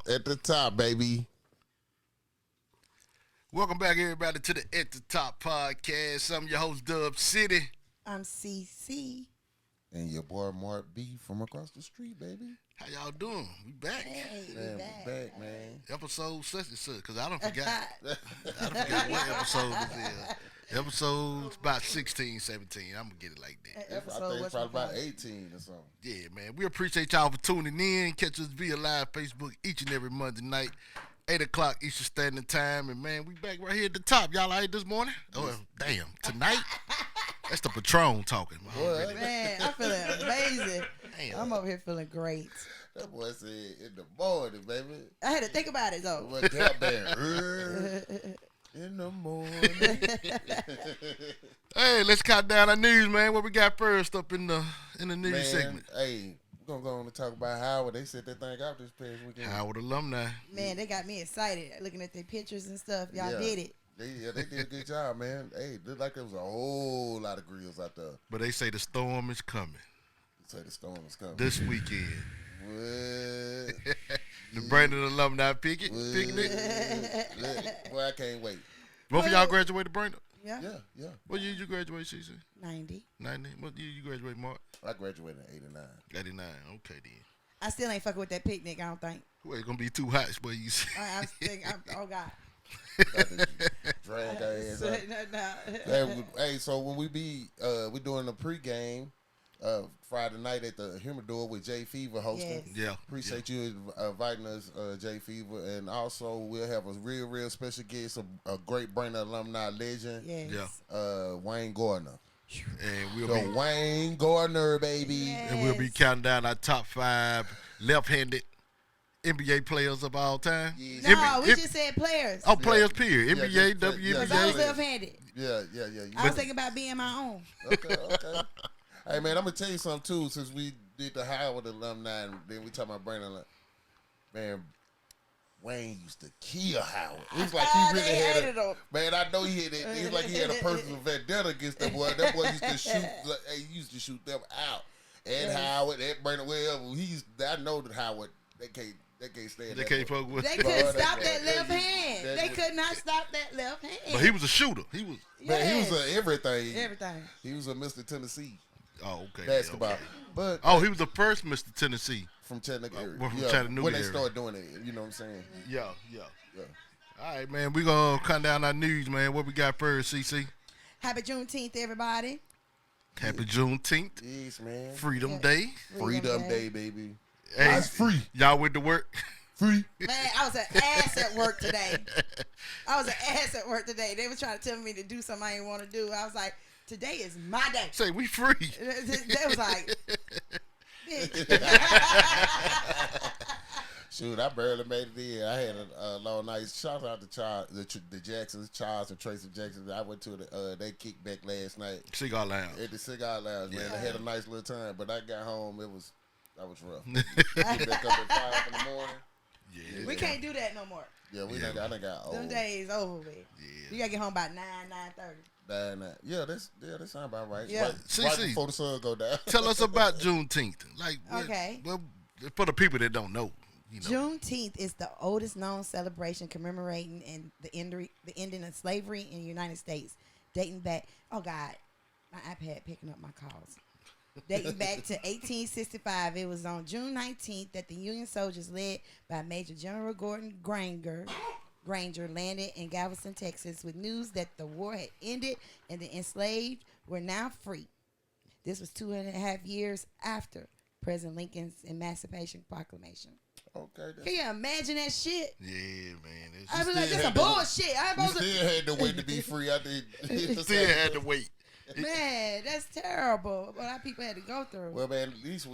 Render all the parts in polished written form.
At the top, baby. Welcome back, everybody, to the At the Top Podcast. I'm your host, Dub City. I'm CC. And your boy Mark B from across the street, baby. How y'all doing? We back. Hey, Man, we we back, man. Episode such and such, because I don't forgot. I don't forgot what episode this is. Episode's about 16, 17. I'm going to get it like that. I think it's probably about 18 or something. Yeah, man. We appreciate y'all for tuning in. Catch us via live Facebook each and every Monday night, 8 o'clock Eastern Standard Time. And, man, we back right here at the top. Y'all all right this morning? Oh, damn. Tonight? That's the Patron talking. Man, I'm feeling amazing. Damn. I'm over here feeling great. That boy said in the morning, baby. I had to think about it, though. What that band? In the morning. Hey, let's count down our news, man. What we got first up in the news segment? Hey, we're going to go on and talk about Howard. They set that thing out this past weekend. Howard alumni. Man, they got me excited looking at their pictures and stuff. Y'all did it. They did a good job, man. Hey, looked like there was a whole lot of grills out there. But they say the storm is coming. They say the storm is coming. This weekend. What? The Brandon alumni picnic. Boy, I can't wait. Both of y'all graduated, Brandon? Yeah. Yeah. What year you graduated, CC? 90. 90. What year you graduated, Mark? I graduated in 89. 89. Okay, then. I still ain't fucking with that picnic, I don't think. Well, it's going to be too hot, but you see. Oh, God. Drag our ass up. No. Hey, so when we doing the pregame Friday night at the Humidor with Jay Fever hosting. Yes. Yeah. Appreciate you inviting us, Jay Fever, and also we'll have a real special guest, a great Brandon alumni legend, Yes. Wayne Gardner. And Wayne Gardner, baby. Yes. we'll be counting down our top 5 left-handed NBA players of all time. Yes. No, we just said players. Oh, players, period. Yeah, NBA, just play- WNBA. Because I was left-handed. Yeah. I was thinking about being my own. Okay. Hey, man, I'm going to tell you something, too, since we did the Howard alumni, and then we talking about Brandon. Man, Wayne used to kill Howard. It was like he really had him. Man, I know he had it. It was like he had a personal vendetta against that boy. That boy used to shoot. He used to shoot them out. And Howard, and Brandon, wherever. I know that Howard, they can't stand They that can't boy. fuck with They him. couldn't Boy, stop that that left hand. They was- could not stop that left hand. But he was a shooter. He was. Man, he was Yes. a everything. Everything. He was a Mr. Tennessee Oh, okay. basketball. Okay. But He was the first Mr. Tennessee. from Chattanooga area. From Chattanooga when they area. started doing it, you know what I'm saying? Yeah. Yeah. All right, man. We're going to count down our news, man. What we got first, CC? Happy Juneteenth, everybody. Happy Juneteenth. Yes, man. Freedom Day. Freedom Day, baby. Hey, It's free. Y'all went to work? Free. Man, I was an ass at work today. They was trying to tell me to do something I didn't want to do. I was like, today is my day. Say, we free. They was like, bitch. Shoot, I barely made it in. I had a long night. Shout out to Charles, the Jacksons, Charles and Tracy Jackson. I went to they kickback last night Cigar Lounge. at the Cigar Lounge, man. Yeah. I had a nice little time, but I got home. That was rough. Get back up at 5 in the morning. Yeah. We can't do that no more. Yeah, I done got old. Them days over with. Yeah. You gotta get home by 9:30. Yeah, that sound about right. Yeah. Right CC. before the sun go down. Tell us about Juneteenth. Like, Okay. Well, for the people that don't know, you know. Juneteenth is the oldest known celebration commemorating the ending of slavery in the United States, dating back. Oh God, my iPad picking up my calls. Dating back to 1865, it was on June 19th that the Union soldiers, led by Major General Gordon Granger, landed in Galveston, Texas, with news that the war had ended and the enslaved were now free. This was 2.5 years after President Lincoln's Emancipation Proclamation. Okay. Can you imagine that shit? Yeah, man. I be like, still this had a to- bullshit. I ain't You supposed still had to wait to be free. I did. Still had to wait. Man, that's terrible. What our people had to go through. Well, man, at least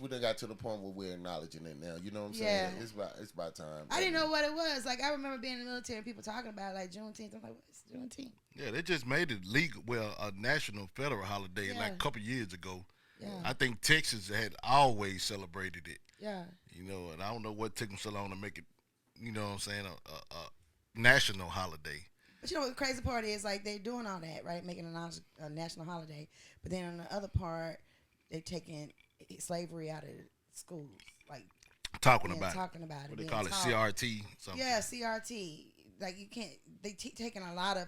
we done got to the point where we're acknowledging it now. You know what I'm saying? It's about time. I didn't know what it was. Like, I remember being in the military and people talking about like Juneteenth. I'm like, what's Juneteenth? Yeah, they just made it legal. Well, a national federal holiday like a couple years ago. Yeah. I think Texas had always celebrated it. Yeah. You know, and I don't know what took them so long to make it, you know what I'm saying, a national holiday. But you know what the crazy part is? Like, they're doing all that, right? Making a national holiday. But then on the other part, they're taking slavery out of schools. Like, talking Yeah, about talking about it. what they being call it, taught. CRT something. Yeah, CRT. Like you can't. They taking a lot of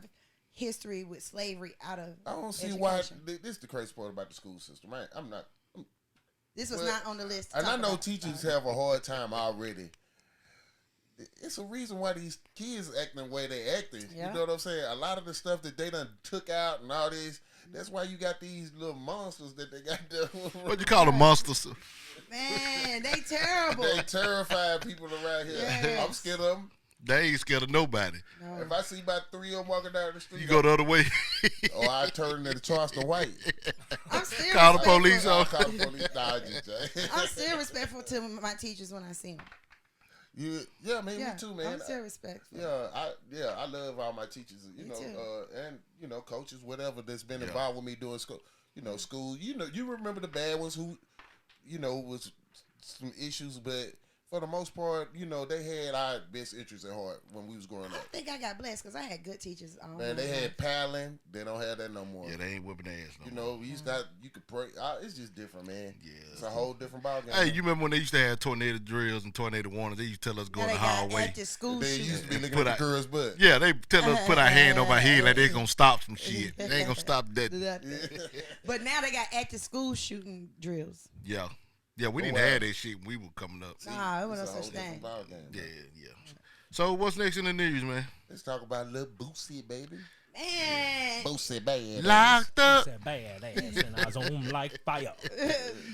history with slavery out of. I don't see education. why. This is the crazy part about the school system. I'm not. This was Well, not on the list. to And I talk know about. teachers have a hard time already. It's a reason why these kids acting the way they acting. Yeah. You know what I'm saying? A lot of the stuff that they done took out and all this. That's why you got these little monsters that they got there. What you call them, monsters? Man, they terrible. They terrify people around here. Yes. I'm scared of them. They ain't scared of nobody. No. If I see about 3 of them walking down the street, You go the other way. or I turn into Charleston White. I'm still Call the respectful. police I'll on. call the police. Nah, I just, I'm still respectful to my teachers when I see them. yeah, man, Yeah, me too, man. I'm still respectful. I love all my teachers, Me too. and coaches, whatever that's been Yeah. involved with me doing school. School. You remember the bad ones who, was some issues, but for the most part, they had our best interests at heart when we was growing I up. think I got blessed because I had good teachers. Man, they had paddling. They don't have that no more. Yeah, they ain't whipping ass no more. We used to, you could pray. It's just different, man. Yeah. It's a whole different ballgame. Hey, you remember when they used to have tornado drills and tornado warnings? They used to tell us go Now in they the got hallway. active school They shootings. used to be looking Put at the out- girl's butt. Yeah, they tell us put our hand on my head like they gonna stop some shit. They ain't gonna stop that. But now they got active school shooting drills. Yeah. Yeah, we didn't wow. have that shit when we were coming up. Nah, it It's wasn't a no whole such different thing. ballgame. Yeah. So what's next in the news, man? Let's talk about little Boosie, baby. Man, Boosie, bad. Locked up. Said bad ass and I was on like fire.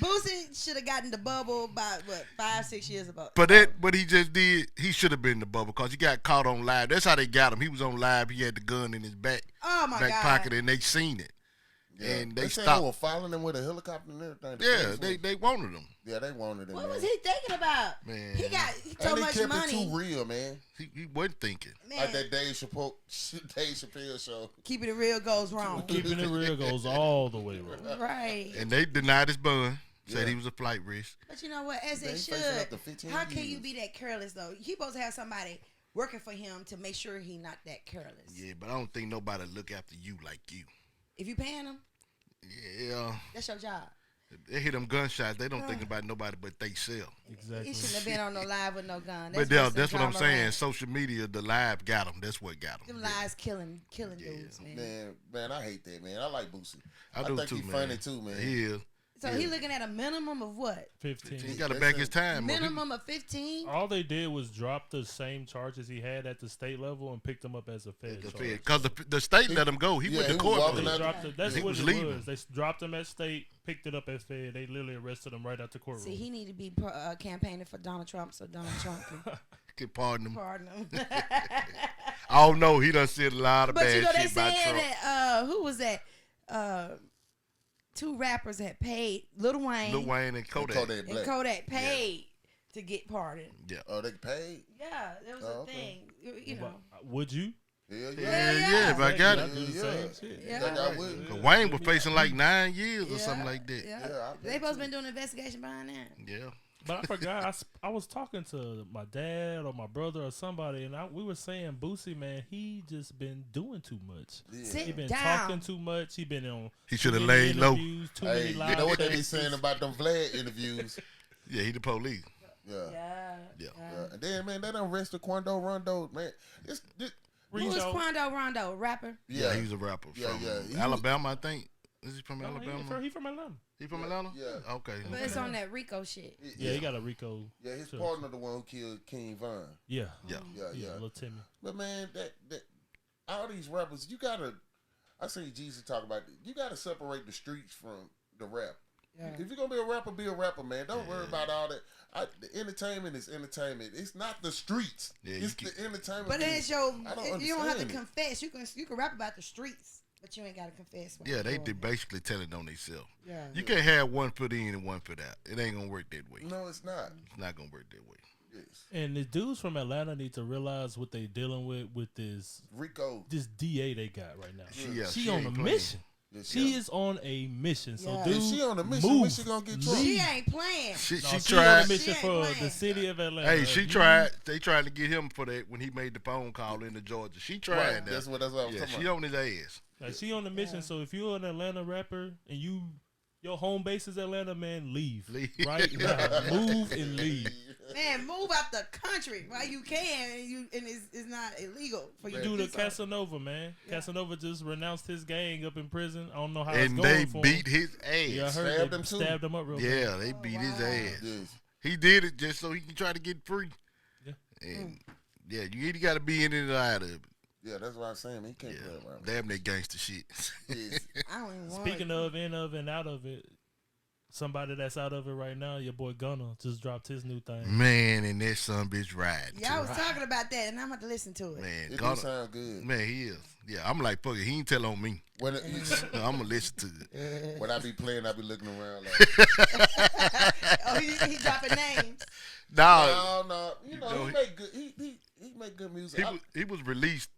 Boosie should have gotten the bubble about 5-6 years ago. But what he just did, he should have been in the bubble because he got caught on live. That's how they got him. He was on live. He had the gun in his back Oh my back God. pocket, and they seen it. Yeah. And they said stopped. They were following him with a helicopter and everything. Yeah, they wanted him. Yeah, they wanted him. What man. was he thinking about? Man. He got so And they much kept money. it too real, man. He wasn't thinking. Man, Like that Dave Chappelle show. keeping it real goes wrong. Keeping it real goes all the way wrong. Right. And they denied his bond. Said Yeah. he was a flight risk. But you know what? As they They facing up should. to 15 How can you years. be that careless though? He supposed to have somebody working for him to make sure he not that careless. Yeah, but I don't think nobody look after you like you. If you paying him, Yeah. that's your job. They hit them gunshots. They don't think about nobody but they sell. Exactly. He shouldn't have been on no live with no gun. But what's that's the what I'm drama saying. around. Social media, the live got them. That's what got them. Them lies killing dudes, man. Man, I hate that, man. I like Boosie. I do think too, he man. funny too, man. He is. So he looking at a minimum of what? 15. He got to That's back it. his time. up. He- Minimum of 15? All they did was drop the same charges he had at the state level and picked him up as a fed charge. Because the state let him go. He Yeah, went to he was court. walking with They it. out- dropped it. That's He what was it leaving. was. They dropped him at state, picked it up at fed. They literally arrested him right out the courtroom. See, he need to be campaigning for Donald Trump so Donald Trump can Can pardon him. pardon him. Oh no, he done said a lot of But you bad know, they shit about said Trump. that, who was that? 2 rappers had paid, Lil Wayne, Lil Wayne and Kodak. Kodak and Black. Kodak paid to get pardoned. Yeah. Oh, they paid? Yeah, there was Oh, a okay. thing. You know. Would you? Yeah, Yeah, but I got I it. do the Yeah. same shit. Yeah. Like I would. 'Cause Wayne was facing like 9 years or Yeah, something like that. Yeah. Yeah, I They bet supposed too. been doing an investigation behind that. Yeah. But I forgot. I was talking to my dad or my brother or somebody, and we were saying Boosie, man, he just been doing too much. Yeah. He Sit been down. talking too much. He been on. He too shoulda many laid low. interviews, Too Hey, many you live know what they be texts. saying about them Vlad interviews? Yeah, he the police. Yeah. Yeah. Yeah. And then, man, they done arrested Quando Rondo, man. This Who was Rico. Quando Rondo, rapper? Yeah, he was a rapper Yeah, from yeah. He Alabama, I think. Is he from No, Alabama? he from Atlanta. He from Atlanta? Yeah. Okay. But it's on that Rico shit. Yeah, he got a Rico. Yeah, his Sure. partner the one who killed King Von. Yeah. Yeah. Yeah, yeah. Little Timmy. But man, that all these rappers, you gotta. I see Jesus talk about it. You gotta separate the streets from the rap. Yeah. If you're gonna be a rapper, man. Don't worry about all that. The entertainment is entertainment. It's not the streets. Yeah, it's you the entertainment. But piece. it's your. I don't You don't have to understand it. confess. You can rap about the streets, but you ain't got to confess. what Yeah, you're they doing. basically telling on themselves. Yeah. You can't have one foot in and one foot out. It ain't gonna work that way. No, it's not. It's not gonna work that way. Yes. And the dudes from Atlanta need to realize what they dealing with Rico. this DA they got right now. Yeah, She on a ain't playing. mission. Yes, She yeah. is on a mission. So Yeah. dude, If she on a mission, move. when she gonna get Trump? She ain't playing. She No, she on a tried. mission She for ain't the playing. city of Atlanta. Hey, she You- tried. They tried to get him for that when he made the phone call into Georgia. She tried. Right. That. That's what I was Yeah, talking she about. on his ass. Like, she on the mission. Yeah. So if you're an Atlanta rapper and your your home base is Atlanta, man, leave. Right Leave. now. Move and leave. Man, move out the country while you can, and it's not illegal for you. You to do the so. Casanova, man. Yeah. Casanova just renounced his gang up in prison. I don't know how it's And going they for beat him. his ass. Yeah, I heard Stabbed they him too. stabbed him up real quick. Yeah, they beat his wow. ass. Yes. He did it just so he can try to get free. Yeah. And yeah, you either got to be in it or out of it. Yeah, that's what I'm saying. Man. He can't play around. Damn that gangster shit. Yes. I don't even want Speaking of, in of, and out of it, somebody that's out of it right now, your boy Gunna just dropped his new thing. Man, and that son bitch riding. Yeah, I was talking about that, and I'm about to listen to it. Man, It do Gunna, sound good. man, he is. Yeah, I'm like, fuck it. He ain't tell on me. When I'm going to listen to it. when I be playing, I be looking around like, Oh, he dropping names. Nah, no. You know, No, he make good. He make good music. he was released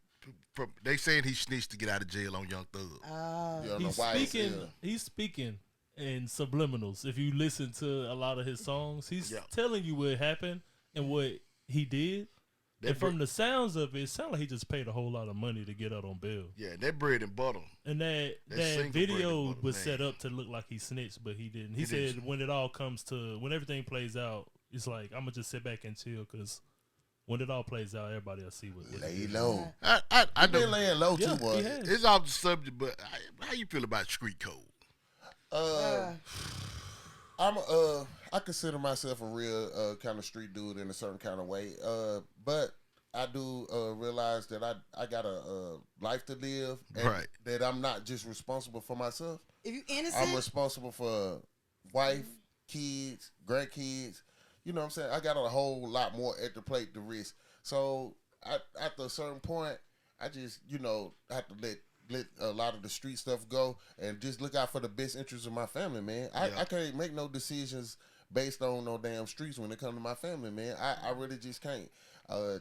from, they saying he snitched to get out of jail on Young Thug. You don't know He's why speaking. He's speaking in subliminals. If you listen to a lot of his songs, he's telling you what happened and what he did. And from the sounds of it, it sounds like he just paid a whole lot of money to get out on bail. Yeah, that bread and butter. And that single video bread and was butter, set up to look like he snitched, but he didn't. He He said didn't. when it all comes to, when everything plays out, it's like, I'm going to just sit back and chill because when it all plays out, everybody will see what it lay is. low. I He been know. laying low Yeah, too, boy. he has. It's off the subject, but how you feel about street code? I consider myself a real kind of street dude in a certain kind of way. But I do realize that I got a life to live, and Right. that I'm not just responsible for myself. If you innocent, I'm responsible for wife, kids, grandkids. You know what I'm saying? I got a whole lot more at the plate to risk. So after a certain point, I just, have to let a lot of the street stuff go and just look out for the best interests of my family, man. I can't make no decisions based on no damn streets when it comes to my family, man. I really just can't.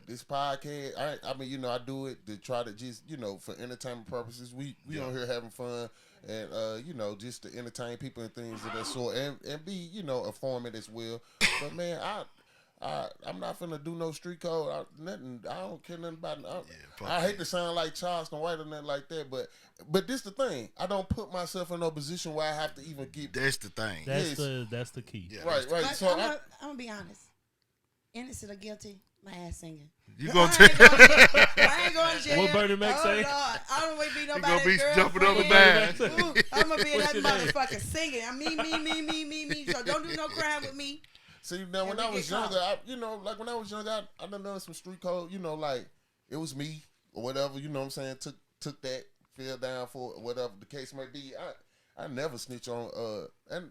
This podcast, I mean, I do it to try to just, for entertainment purposes. We on here having fun and, just to entertain people and things of that sort and be, informative as well. But, man, I'm not finna do no street code. I don't care nothing about it. I hate to sound like Charleston White or nothing like that, but this the thing. I don't put myself in no position where I have to even get. That's the thing. That's the key. Yeah, Right. but So I'm gonna be honest. Innocent or guilty, my ass singing. You gonna I take? ain't going to jail. What Bernie Mac say? Lord, I don't want to be You nobody's gonna be jumping up and girlfriend. down. Ooh, I'm gonna be in What's that your name? motherfucker singing. I me. So don't do no crime with me. see now when we I was get caught. younger, like when I was younger, I done some street code. Like it was me or whatever. You know what I'm saying? Took that, fell down for whatever the case may be. I never snitch on. And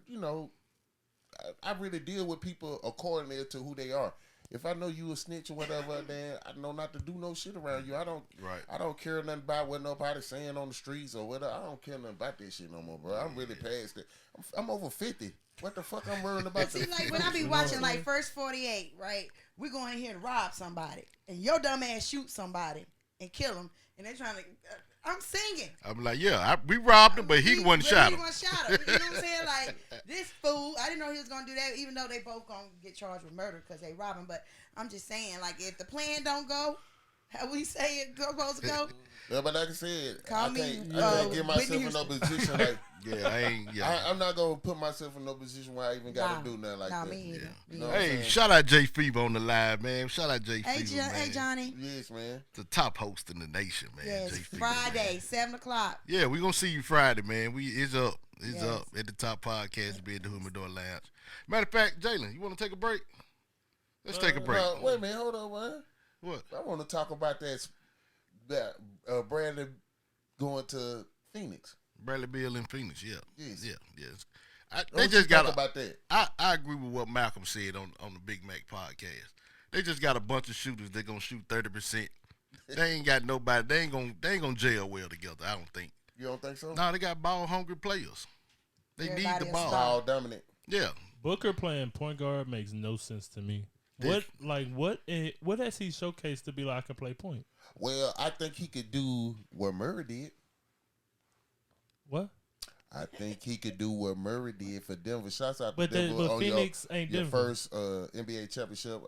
I really deal with people accordingly to who they are. If I know you a snitch or whatever, then I know not to do no shit around you. I don't care nothing about what nobody's saying on the streets or whatever. I don't care nothing about that shit no more, bro. I'm really past it. I'm over 50. What the fuck I'm worrying about? See, like when I be watching like First 48, right? We going in here to rob somebody, and your dumb ass shoot somebody and kill him, and they trying to. I'm singing. I'm like, we robbed him, but he the one shot him. He the one shot him. You know what I'm saying? Like this fool. I didn't know he was gonna do that, even though they both gonna get charged with murder because they robbed him. But I'm just saying, like, if the plan don't go how we say it supposed to go. Yeah, but like I said, Call I me, can't get myself Whitney in no Houston. position like. I ain't. Yeah. I'm not gonna put myself in no position where I even gotta do nothing like that. Me either. You know what I'm Hey, saying? shout out Jay Fever on the live, man. Shout out Jay Hey, Fever, man. hey, Johnny. Yes, man. The top host in the nation, man. Yes, Jay Fever, Friday, man. 7 o'clock. Yeah, we gonna see you Friday, man. It's up. It's Yes. up at the Top Podcast. Be at the Humidor Lounge. Matter of fact, Jalen, you want to take a break? Let's take a break. Wait a minute, hold on, man. What? I want to talk about that Bradley going to Phoenix. Bradley Beal in Phoenix. Yeah. Yes. Yes. What you think about that? I agree with what Malcolm said on the Big Mac podcast. They just got a bunch of shooters. They're gonna shoot 30%. They ain't got nobody. They ain't gonna jail well together. I don't think. You don't think so? No, they got ball hungry players. They need Everybody the is ball. Ball dominant. Yeah. Booker playing point guard makes no sense to me. What has he showcased to be like I can play point? Well, I think he could do what Murray did. What? I think he could do what Murray did for Denver. Shouts out to But Denver on Phoenix ain't your Denver. first NBA championship.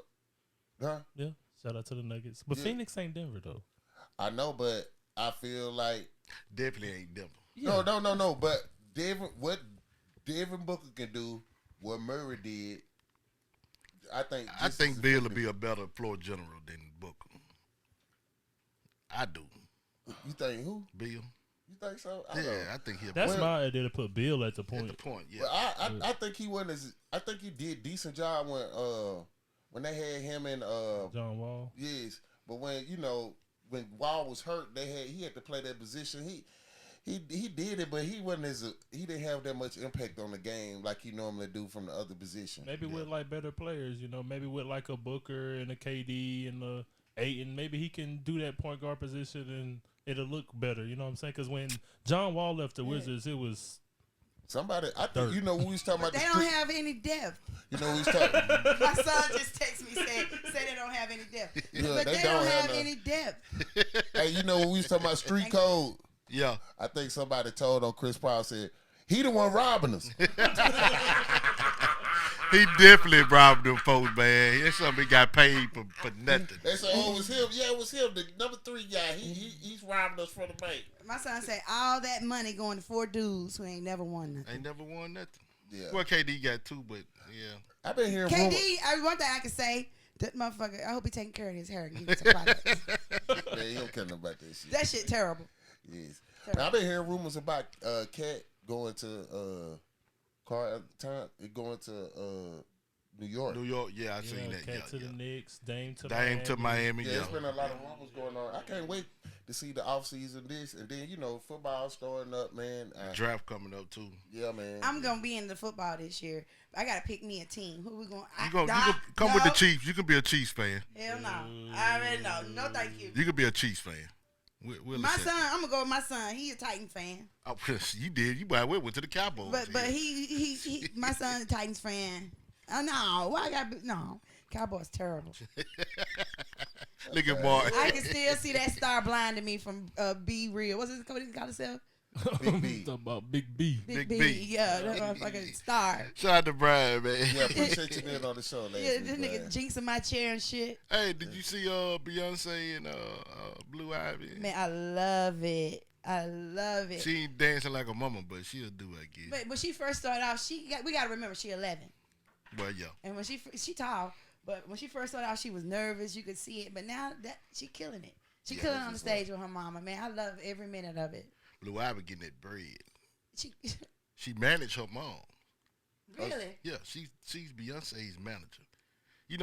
Huh? Yeah. Shout out to the Nuggets. But Yeah. Phoenix ain't Denver though. I know, but I feel like Definitely ain't Denver. no. But Denver, what Devin Booker can do what Murray did, I think Bill will be a better floor general than Booker. I do. You think who? Bill. You think so? I think he'll. That's my idea to put Bill at the point. Yeah. Well, I think he wasn't as. I think he did decent job when they had him and John Wall. Yes, but when when Wall was hurt, he had to play that position. He did it, but he didn't have that much impact on the game like he normally do from the other position. Maybe with like better players, maybe with like a Booker and a KD and a Ayton, maybe he can do that point guard position and it'll look better. You know what I'm saying? Because when John Wall left the Wizards, it was somebody. I think we was talking about. They don't have any depth. We was talking. My son just texted me say they don't have any depth. Yeah, but they don't have any depth. Hey, when we was talking about street code. Yeah. I think somebody told on Chris Paul said he the one robbing us. He definitely robbed them folks, man. That's something he got paid for nothing. They said, it was him. Yeah, it was him. The number 3 guy. He's robbing us from the bank. My son said all that money going to 4 dudes who ain't never won nothing. Ain't never won nothing. Yeah. Well, KD got 2, but yeah. I've been hearing KD, one thing I can say, that motherfucker, I hope he taking care of his hair and give it to products. Man, he don't care nothing about that shit. That shit terrible. Yes. Now, I've been hearing rumors about Cat going to New York. New York, yeah, I seen that. Cat to the Knicks, Dame to Miami. Yeah, it's been a lot of rumors going on. I can't wait to see the offseason this, and then football starting up, man. Draft coming up too. Yeah, man. I'm gonna be in the football this year. I gotta pick me a team. Who we going? You can come with the Chiefs. You can be a Chiefs fan. Hell no. I already know. No, thank you. You can be a Chiefs fan. My son, I'm gonna go with my son. He a Titan fan. Oh, you did. You went to the Cowboys. But he my son's a Titans fan. Oh no, why I got no? Cowboys terrible. Look at Mark. I can still see that star blinding me from Be Real. What's it called? Himself? Big B. Talking about Big B. Big B. Yeah, that motherfucking star. Shout out to Brian, man. Yeah, appreciate you being on the show, ladies. Yeah, this nigga jinxing my chair and shit. Hey, did you see Beyonce and Blue Ivy? Man, I love it. I love it. She ain't dancing like a mama, but she'll do it, I guess. But when she first started off, we gotta remember she 11. Well, yeah. And when she tall, but when she first started out, she was nervous. You could see it. But now that she killing it. She killing on the stage with her mama. Man, I love every minute of it. Blue Ivy getting that bread. She managed her mom. Really? Yeah, she's Beyonce's manager.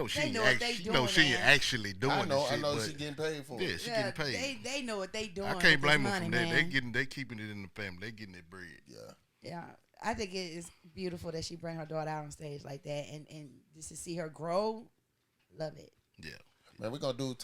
She ain't actually doing I know shit, she getting paid for it. Yeah, she getting paid. They know what they doing. I can't blame them money, from that. Man. They keeping it in the family. They getting that bread. Yeah. Yeah. I think it is beautiful that she bring her daughter out on stage like that and just to see her grow, love it. Yeah. Man, we're going to do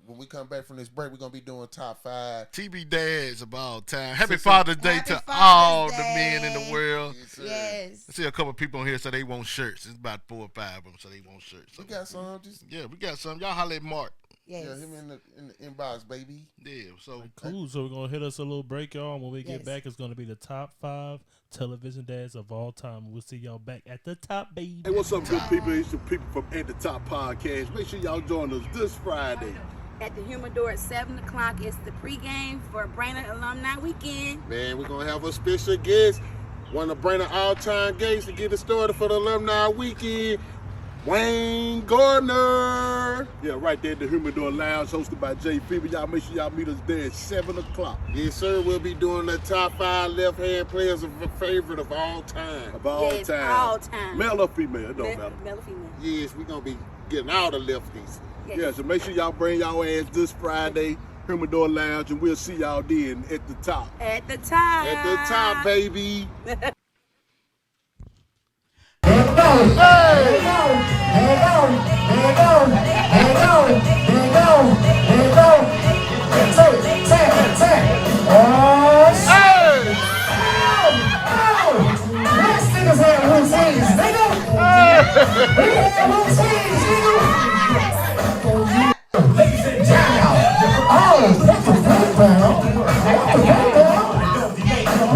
when we come back from this break, we're going to be doing top 5. TV dads of all time. Happy Father's Day to all the men in the world. Yes. I see a couple people on here say they want shirts. It's about 4 or 5 of them, so they want shirts. We got some. Yeah, we got some. Y'all holler at Mark. Yes. Yeah, him in the inbox, baby. Yeah, so cool. So we're gonna hit us a little break, y'all. And when we get back, it's gonna be the top 5 television dads of all time. We'll see y'all back at the top, baby. Hey, what's up, good people? It's the people from At The Top Podcast. Make sure y'all join us this Friday at the Humidor at 7 o'clock. It's the pregame for Brainerd Alumni Weekend. Man, we're gonna have a special guest, one of Brainerd all-time guests to get it started for the Alumni Weekend. Wayne Gardner. Yeah, right there at the Humidor Lounge, hosted by Jay Fever. Y'all make sure y'all meet us there at 7 o'clock. Yes, sir. We'll be doing the top 5 left-hand players of a favorite of all time. Of all time. All time. Male or female, it don't matter. Male or female. Yes, we're going to be getting all the lefties. Yes. Yeah, so make sure y'all bring y'all ass this Friday, Humidor Lounge, and we'll see y'all then at the top. At the top. At the top, baby.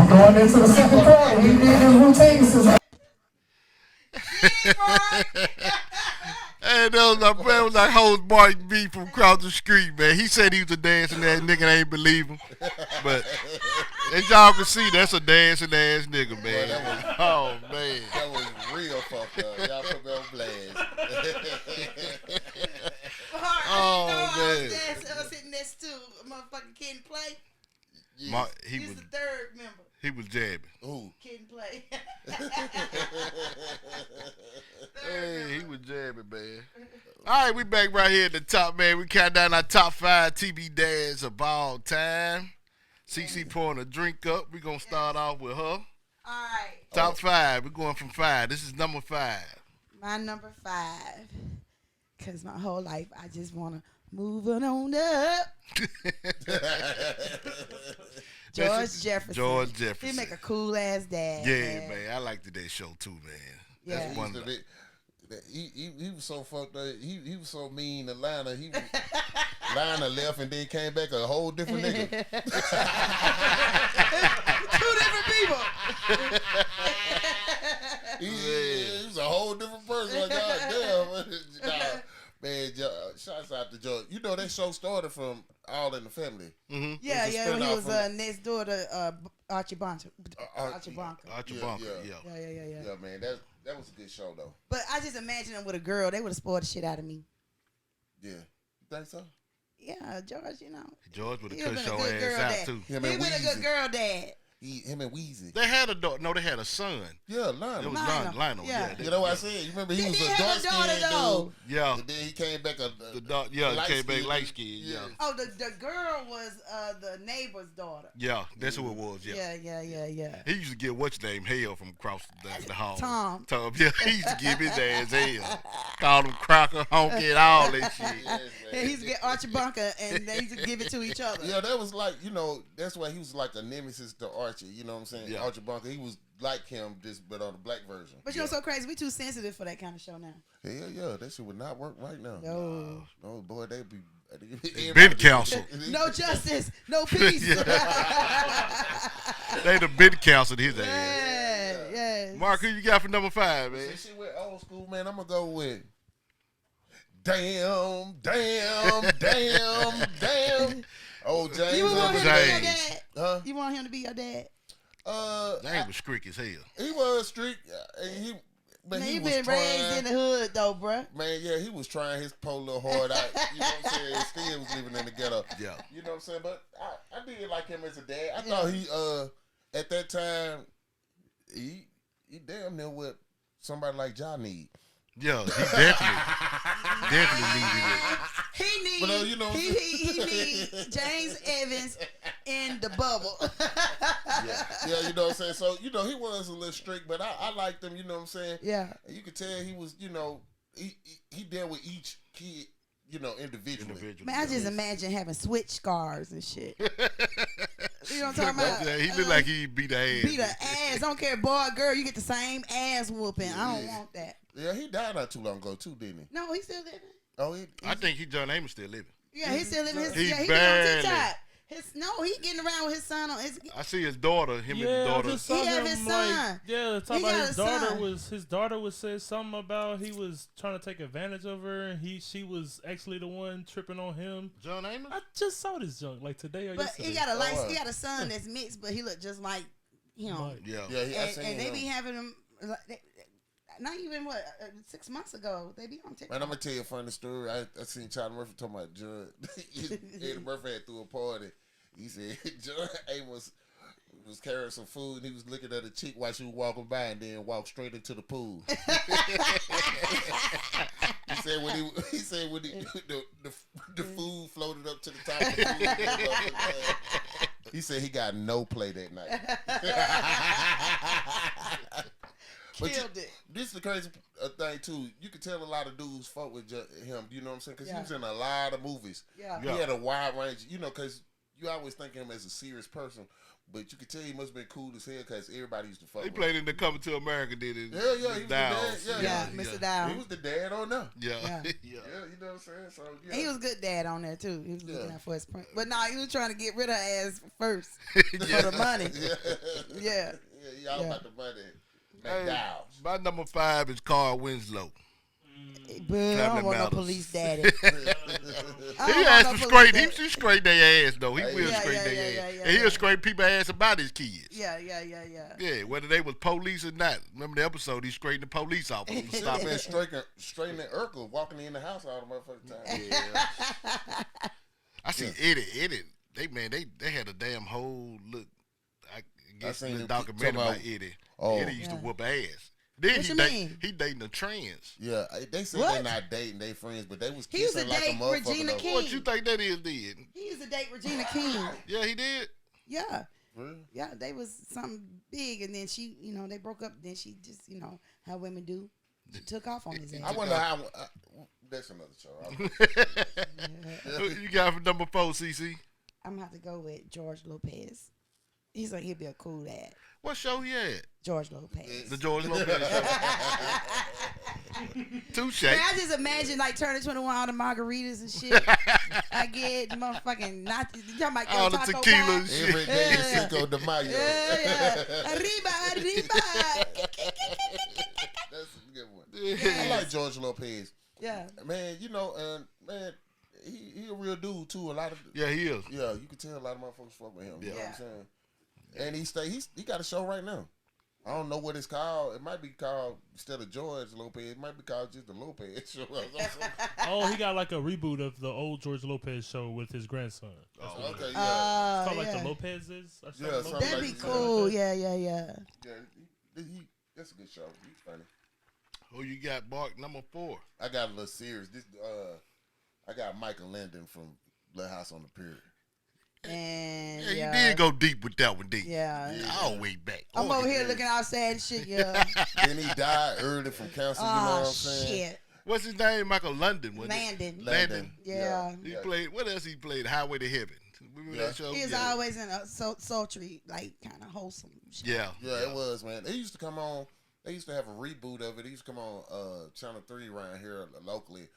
Going into the second quarter, we did his routines. Hey, that was my friend, was like host Mark B from across the street, man. He said he was a dancing that nigga, ain't believe him. But As y'all can see, that's a dancing ass nigga, man. Well, man. That was real fucked up. Y'all put me on blast. Man. I was sitting next to motherfucking Kid and Play. Yes. He was the third member. He was jabbing. Who? Kid and Play. Hey, he was jabbing, man. All right, we back right here at the top, man. We count down our top 5 TV dads of all time. CC pouring a drink up. We're going to start off with her. All right. Top 5. We're going from 5. This is number 5. My number 5. Because my whole life, I just want to move it on up. George Jefferson. George Jefferson. He make a cool ass dad. Yeah, man. I liked that show too, man. Yeah. That's one of the, he was so fucked up. He was so mean to Lana. Lana left and then came back a whole different nigga. 2 different people. He was a whole different person. Like, God damn. Nah, man, shouts out to George. You know that show started from All in the Family. mm-hmm. Yeah, when he was next door to Archie Bunker. Archie Bunker, yeah. Yeah, man, that was a good show though. But I just imagine him with a girl. They would have spoiled the shit out of me. Yeah, you think so? Yeah, George, George would he have been cut a your good girl ass out dad. too. He been a good girl dad. Him and Weezy. They had a daughter. No, they had a son. Yeah, Lionel. It was Lionel. Yeah. You know what I said? You remember he was a dark skinned dude. Yeah. And then he came back He came back light skinned. Yeah. Oh, the girl was the neighbor's daughter. Yeah, that's who it was. Yeah. Yeah. He used to get what's name hell from across the hall. Tom. Yeah, he used to give his ass hell. Call him cracker, honky, and all that shit. Yes, And he used to get Archie Bunker, and they used to give it to each other. Yeah, that was like, that's why he was like a nemesis to Archie. You know what I'm saying? Yeah. Archie Bunker, he was like him, but on the black version. But you know what's so crazy? We too sensitive for that kind of show now. Hell yeah, that shit would not work right now. No. No, boy, they'd be... Been counsel. No justice, no peace. They the been counseled his ass. Yeah. Mark, who you got for number 5, man? Since she went old school, man, I'm going to go with... Damn. Oh, James. You want him to be your dad? Huh? You want him to be your dad? James was strict as hell. He was strict. But Man, he you was been raised in the hood, though, bruh. Man, yeah, he was trying his poor little hard out. You know what I'm saying? Still was living in the ghetto. Yeah. You know what I'm saying? But I did like him as a dad. I thought he, at that time, he damn near what somebody like John need. Yeah, he definitely needed it. He need James Evans in the bubble. Yeah, you know what I'm saying? So, he was a little strict, but I liked him, you know what I'm saying? Yeah. And you could tell he was, he dealt with each kid, individually. Man, I just imagine having switch scars and shit. You know what I'm talking about? Yeah, he looked like he beat the ass. Beat the ass. I don't care, boy or girl, you get the same ass whooping. I don't want that. Yeah, he died not too long ago, too, didn't he? No, he's still living. Oh, I think John Amos still living. Yeah, he's still living. He he barely. been on TikTok. He getting around with his son on his. I see his daughter. Him and his daughter. He have his son. Talking about his daughter was said something about he was trying to take advantage of her, and she was actually the one tripping on him. John Amos. I just saw this junk like today or but yesterday. he got a son that's mixed, but he looked just like him. Yeah. And they be having him. Not even 6 months ago. They be on TikTok. Man, I'm gonna tell you a funny story. I seen Charlie Murphy talking about Judd. Eddie Murphy had threw a party. He said Judd Amos was carrying some food and he was looking at a chick while she was walking by and then walked straight into the pool. He said when the food floated up to the top of the pool. He said he got no play that night. Killed it. This is the crazy thing too. You can tell a lot of dudes fuck with him. You know what I'm saying? Because he was in a lot of movies. Yeah. He had a wide range. Because you always think of him as a serious person, but you could tell he must have been cool as hell because everybody used to fuck. He with played him. in the Coming to America. Did it? Yeah, he was the dad. Yeah, Mr. Dow. He was the dad on there. Yeah. You know what I'm saying? So yeah. And he was a good dad on there too. He was looking out for his print. But no, he was trying to get rid of her ass first for the money. Yeah. Y'all about the money. Hey, my number 5 is Carl Winslow. But I don't want no matters. police daddy. He has to scrape. He scrape their ass though. He will scrape their ass, and he'll scrape people's ass about his kids. Yeah. Yeah, whether they was police or not. Remember the episode? He straightened the police off. He Stop man straightening Urkel walking in the house all the motherfucking time. Yeah. I see Eddie. They had a damn whole look. I guess the documentary about Eddie. Eddie used to whoop ass. Then he dating a trans. Yeah, they said they're not dating, they friends, but they was kissing like a motherfucker. Regina King. What you think that is, did? He used to date Regina King. Yeah, he did. Yeah. Really? Yeah, they was something big, and then she, they broke up. Then she just, how women do, she took off on his ass. I wonder how. That's another show. Who you got for number 4, CC? I'm gonna have to go with George Lopez. He's like he'd be a cool dad. What show he had? George Lopez. The George Lopez show. Touche. Man, I just imagine like turning 21 all the margaritas and shit. I get motherfucking not you talking about all the tequila and shit. Every day is Cinco de Mayo. Yeah. Arriba. That's a good one. Yeah. I like George Lopez. Yeah. Man, man, he a real dude too. A lot of he is. Yeah, you can tell a lot of motherfuckers fuck with him. You know what I'm saying? And he got a show right now. I don't know what it's called. It might be called, instead of George Lopez, it might be called just the Lopez show. Oh, he got like a reboot of the old George Lopez show with his grandson. Oh, okay, yeah. It's called like the Lopez's or something. Yeah, that'd be cool. Yeah. Yeah, that's a good show. He's funny. Who you got, Mark? Number 4. I got a little serious. I got Michael Landon from Little House on the Prairie. And you did go deep with that one, didn't you? Yeah. All the way back. I'm over here looking all sad and shit, yeah. Then he died early from cancer, you know what I'm saying? Shit. What's his name? Michael London, wasn't it? Landon. Yeah. He played, what else he played? Highway to Heaven. Remember that show? He was always in a sultry, like, kind of wholesome show. Yeah, it was, man. It used to come on, they used to have a reboot of it. It used to come on Channel 3 around here locally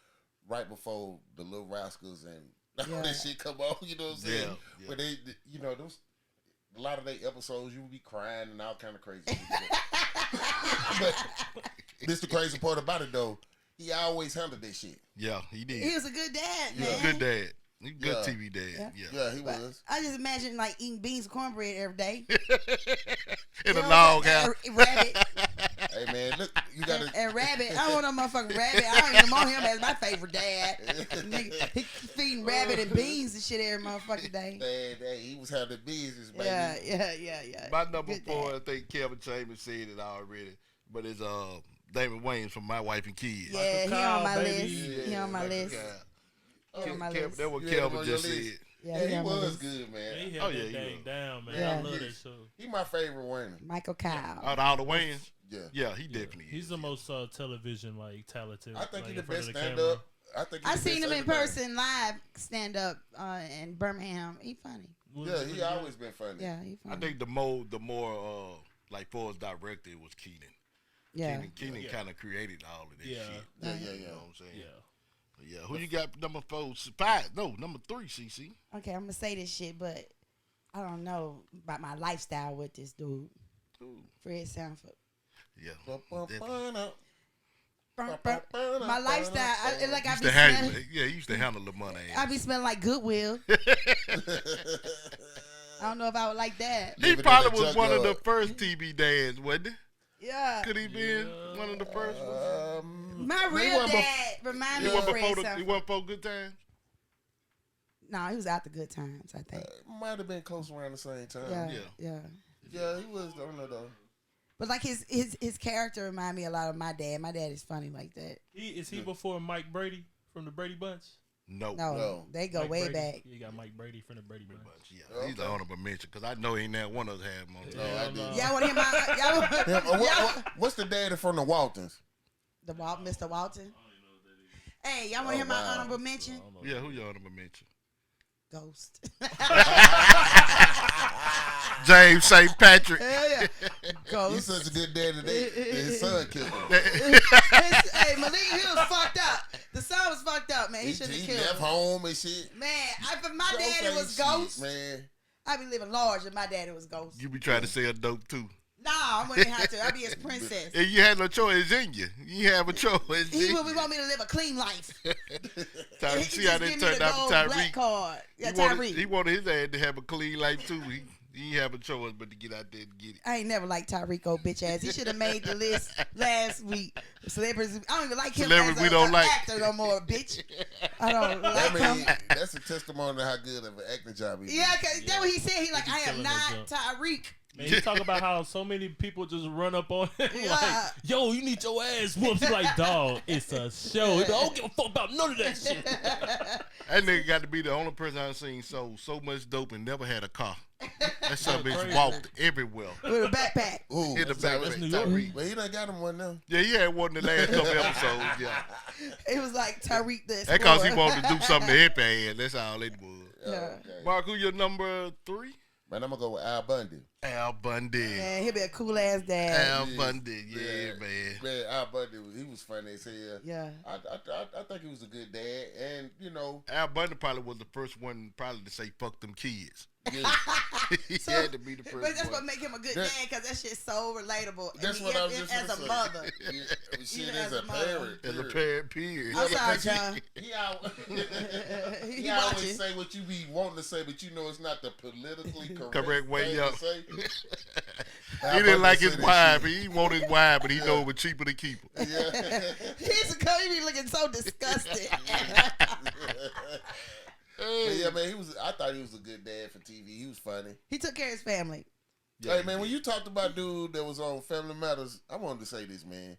right before the Little Rascals and all that shit come on, you know what I'm saying? Yeah. But they, those, a lot of their episodes, you would be crying and all kind of crazy shit. But this the crazy part about it, though. He always handled that shit. Yeah, he did. He was a good dad, man. He was a good dad. He was a good TV dad. Yeah, he was. I just imagine like eating beans and cornbread every day. In a log house. Rabbit. Hey, man, look, you got to. And Rabbit. I don't want no motherfucking Rabbit. I don't even want him as my favorite dad. Nigga, he feeding rabbit and beans and shit every motherfucking day. Man, he was having business, baby. Yeah. My number 4, I think Kevin Chambers said it already, but it's David Wayans from My Wife and Kids. Yeah, he on my list. He on my list. That's what Kelvin just said. Yeah, he was good, man. He held that thing down, man. I love that show. He my favorite Wayne. Michael Kyle. Out of all the Wayans? Yeah, he definitely is. He's the most television talented. I think he's the best stand up. I seen him in person live stand up in Birmingham. He funny. Yeah, he always been funny. Yeah, he funny. I think the more like for his director was Keenan. Yeah. Keenan kind of created all of that shit. Yeah. You know what I'm saying? Yeah. Who you got number 4? 5? No, number 3, CC. Okay, I'm gonna say this shit, but I don't know about my lifestyle with this dude. Fred Sanford. Yeah. My lifestyle, he used to handle the money. I be smelling like Goodwill. I don't know if I would like that. He probably was one of the first TV dads, wasn't he? Yeah. Could he been one of the first ones? My real dad remind me of Fred Sanford. He wasn't for Good Times? No, he was out the Good Times, I think. Might have been close around the same time. Yeah, he was. I don't know though. But like his character remind me a lot of my dad. My dad is funny like that. Is he before Mike Brady from the Brady Bunch? No. They go Mike way Brady. back. You got Mike Brady from the Brady Bunch. Yeah, he's an honorable mention because I know he ain't that one of us had him on. No, I didn't. Y'all want to hear my? What's the daddy from the Waltons? Mr. Walton. Hey, y'all want to hear my honorable mention? Yeah, who your honorable mention? Ghost. James St. Patrick. Yeah. Ghost. He's such a good daddy that his son killed him. Hey, Malik, he was fucked up. The son was fucked up, man. He should have killed him. He left home and shit. Man, if my daddy was Ghost, man. I'd be living large if my daddy was Ghost. You be trying to sell dope too. Nah, I wouldn't have to. I'd be his princess. And you had no choice in you. You have a choice. He would want me to live a clean life. You see how they turned out for Black Tyreek? card. Yeah, He wanted his ass to have a clean life too. He didn't have a choice but to get out there and get it. I ain't never liked Tyreek, old bitch ass. He should have made the list last week. Celebrities, I don't even like him Celebrities as an actor no more, bitch. I don't like him. That's a testimony to how good of an acting job he did. Yeah, cause that's what he said. He like, I am not Tyreek. Man, you talk about how so many people just run up on him like, yo, you need your ass whooped. He's like, dog, it's a show. I don't give a fuck about none of that shit. That nigga got to be the only person I've seen so much dope and never had a car. That son bitch walked everywhere. With a backpack. Ooh, in the backpack. That's New York. But he done got him one now. Yeah, he had one in the last couple episodes. Yeah, It was like Tyreek the that's because he wanted to do something to hip ass. That's all it was. Yeah. Okay. Mark, who your number 3? Man, I'm gonna go with Al Bundy. Al Bundy. Man, he'll be a cool ass dad. Al Bundy, yeah, man. Man, Al Bundy, he was funny as hell. Yeah. I think he was a good dad, and you know, Al Bundy probably was the first one probably to say "fuck them kids." yeah, He had to be the first But that's one. what make him a good dad, because that shit's so relatable. that's I mean, what I was just as gonna a say. mother. Yeah, shit, Even as as a a mother. parent, As a period. parent, period. I'm sorry, because John. He always He watching. say what you be wanting to say, but you know it's not the politically Correct way, thing yeah. to say. He didn't like his wife. He wanted his wife, but he know it was cheaper to keep her. Yeah. He be looking so disgusted. But yeah, man, I thought he was a good dad for TV. He was funny. He took care of his family. Hey, man, when you talked about dude that was on Family Matters, I wanted to say this, man.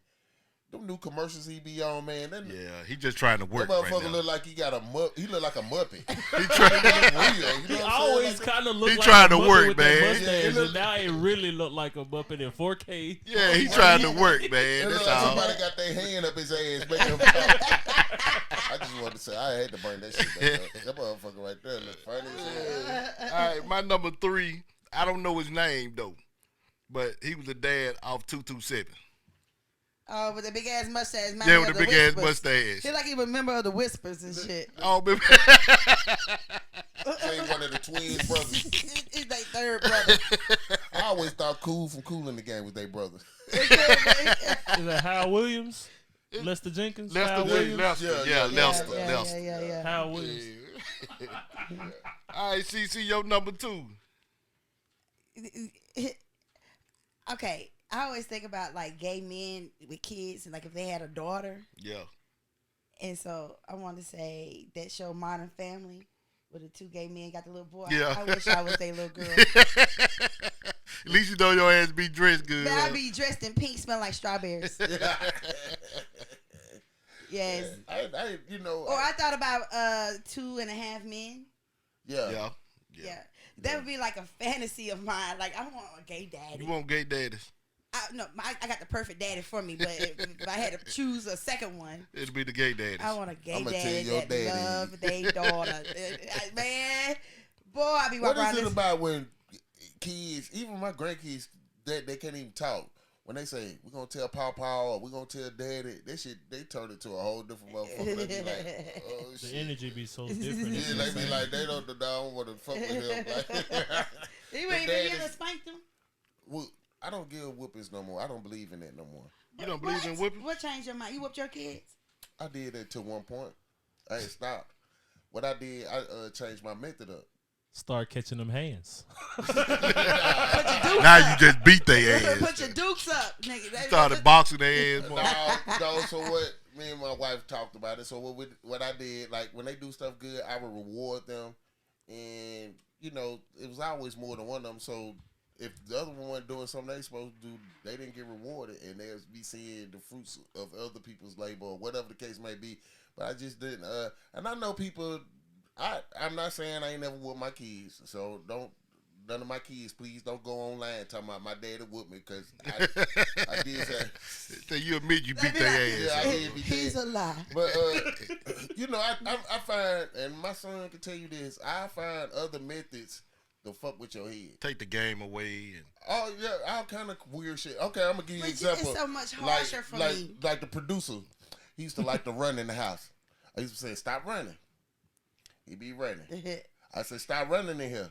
Them new commercials he be on, man. Yeah, he just trying to work That right motherfucker now. look like he look like a Muppet. He trying. He always kind of look He like trying a to Muppet work, with man. that mustache, Yeah, and now it really look like a Muppet in 4K. Yeah, he trying to work, man. It That's look like all. somebody got their hand up his ass making him talk. I just wanted to say, I had to bring that shit back up. That motherfucker right there look funny as hell. All right, my number 3. I don't know his name though, but he was a dad off 227. Oh, with the big ass mustache. Yeah, with the big ass mustache. He like he was a member of the Whispers and shit. Oh, baby. Say one of the twin brothers. He's their third brother. I always thought Cool from Cool in the Game was their brother. Is that Hal Williams? Lester Jenkins? Hal Williams? Lester. Yeah, Lester. Yeah. Hal Williams. All right, CC, your number 2. Okay, I always think about like gay men with kids and like if they had a daughter. Yeah. And so I want to say that show Modern Family where the 2 gay men got the little boy. Yeah. I wish I was their little girl. At least you know your ass be dressed good. But I'd be dressed in pink, smell like strawberries. Yes. You know. Or I thought about 2.5 Men. Yeah. Yeah. That would be like a fantasy of mine. Like I want a gay daddy. You want gay daddies? I got the perfect daddy for me, but if I had to choose a second one, It'd be the gay daddies. I want a gay I'ma tell daddy your that daddy. love their daughter. Man, boy, I be What walking around is it this. about when kids, even my grandkids, they can't even talk? When they say, we're going to tell Pawpaw or we're going to tell Daddy, that shit, they turn it to a whole different motherfucker. They be like, oh, The shit. energy be so different. Yeah, they be like, they don't want to fuck with him. Like, You ain't the even daddies- ever spanked them? well, I don't give whoopings no more. I don't believe in that no more. You don't believe in whipping? What changed your mind? You whooped your kids? I did that to one point. I ain't stopped. What I did, I changed my method up. Start catching them hands. Now you just beat their ass. Put your dukes up, nigga. Started boxing their ass. boy. No, so what me and my wife talked about it. So what I did, like when they do stuff good, I would reward them. And, you know, it was always more than one of them. So if the other one wasn't doing something they supposed to do, they didn't get rewarded. And they'll be seeing the fruits of other people's labor or whatever the case may be. But I just didn't. And I know people, I'm not saying I ain't never whooped my kids. So none of my kids, please don't go online talking about my daddy whooped me because I did that. So you admit you beat their ass. Yeah, I did be He's dead. a lie. But you know, I find, and my son can tell you this, I find other methods to fuck with your head. Take the game away. And Oh yeah, all kind of weird shit. Okay, I'm gonna give you an But example. it's so much harsher for me. Like the producer, he used to like to run in the house. I used to say, "Stop running." He be running. I said, "Stop running in here."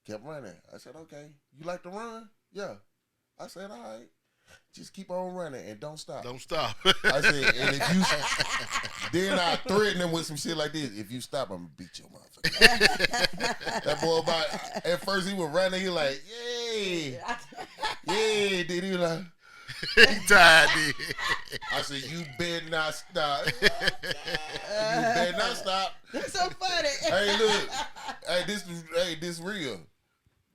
Kept running. I said, "Okay, you like to run? Yeah." I said, all right. Just keep on running and don't stop. Don't stop. I said, and if you, then I threatened him with some shit like this. If you stop, I'm gonna beat your motherfucker. That boy, at first he was running. He like, yay, yeah. Then he was like, He tired. I said, you better not stop. You better not stop. That's so funny. Hey, look, this real.